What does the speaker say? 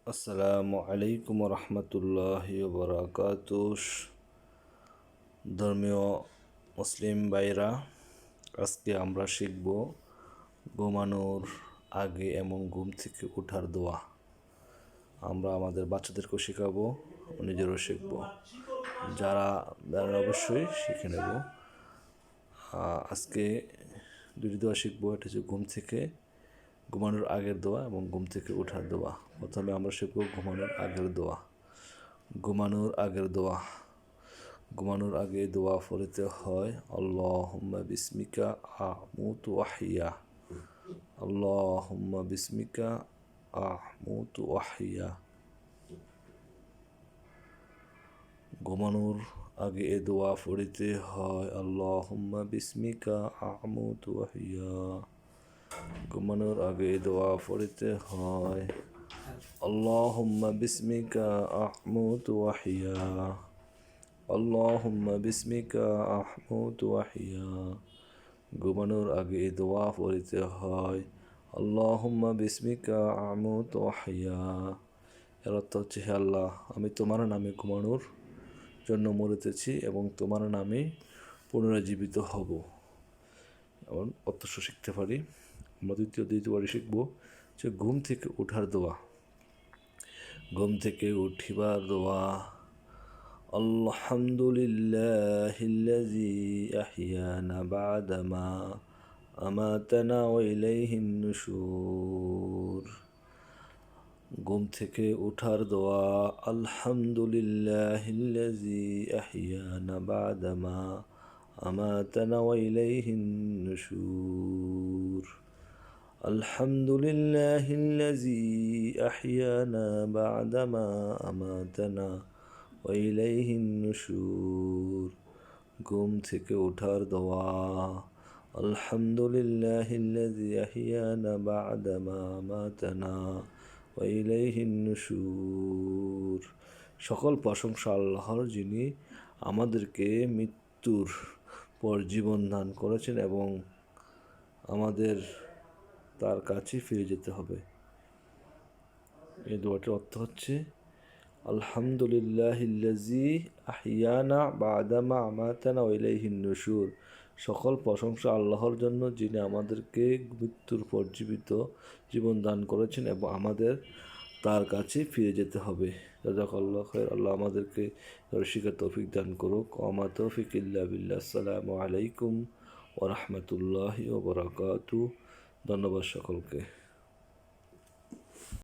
আসসালামু আলাইকুম রহমতুল্লাহি বারাকাতুহ। ধর্মীয় মুসলিম ভাইরা, আজকে আমরা শিখব ঘুমানোর আগে এবং ঘুম থেকে ওঠার দোয়া। আমরা আমাদের বাচ্চাদেরকেও শেখাবো, নিজেরও শিখব। যারা অবশ্যই শিখে নেব। আজকে দুটি দোয়া শিখবো। এটা হচ্ছে ঘুমানোর আগের দোয়া এবং ঘুম থেকে ওঠার দোয়া। প্রথমে আমরা শিখব ঘুমানোর আগের দোয়া। ঘুমানোর আগে দোয়া পড়তে হয় আল্লাহুম্মা বিসমিকা আমুতু ওয়াহিয়া। আল্লাহুম্মা বিসমিকা আমুতু ওয়াহিয়া। ঘুমানোর আগে এ দোয়া পড়তে হয় আল্লাহুম্মা বিসমিকা আমুতু ওয়াহিয়া। ঘুমানোর আগে দোয়া পড়তে হয় আল্লাহুম্মা বিসমিকা আহমুতু ওয়াহিয়া। আল্লাহুম্মা বিসমিকা আহমুতু ওয়াহিয়া। ঘুমানোর আগে দোয়া পড়তে হয় আল্লাহুম্মা বিসমিকা আহমুতু ওয়াহিয়া। এর অর্থ হচ্ছে, হে আল্লাহ, আমি তোমার নামে ঘুমানোর জন্য মরিতেছি এবং তোমার নামে পুনরুজ্জীবিত হব। এমন অর্থ শিখতে পারি। আমরা দ্বিতীয় দোয়াটি শিখব, যে ঘুম থেকে ওঠার দোয়া। ঘুম থেকে উঠিবার দোয়া আলহামদুলিল্লাহিল্লাযী আহইয়ানা বা'দামা আমাতানা ওয়া ইলাইহিন নুশুর। ঘুম থেকে ওঠার দোয়া আলহামদুলিল্লাহিল্লাযী আহইয়ানা বা'দামা আমাতানা ওয়া ইলাইহিন নুশুর। আলহামদুলিল্লাহিল্লাযী আহইয়ানা বা'দামা আমাতানা ওয়া ইলাইহিন নুশুর। ঘুম থেকে ওঠার দোয়া আলহামদুলিল্লাহিল্লাযী আহইয়ানা বা'দামা আমাতানা ওয়া ইলাইহিন নুশুর। সকল প্রশংসা আল্লাহর, যিনি আমাদেরকে মৃত্যুর পর জীবন দান করেছেন এবং আমাদের তার কাছে ফিরে যেতে হবে। এই দোয়াটির অর্থ হচ্ছে আলহামদুলিল্লাহিল্লাযী আহইয়ানা বা'দামা আমাতানা ওয়া ইলাইহিন নুশুর। সকল প্রশংসা আল্লাহর জন্য, যিনি আমাদেরকে মৃত্যুর পর জীবন দান করেছেন এবং আমাদের তার কাছে ফিরে যেতে হবে। জাযাকাল্লাহু খাইর। আল্লাহ আমাদেরকে শিখার তৌফিক দান করুক। ওয়া মা তৌফিক ইল্লা বিল্লাহ। আসসালামু আলাইকুম ওয়া রাহমাতুল্লাহি ওয়া বারাকাতুহু। ধন্যবাদ সকলকে।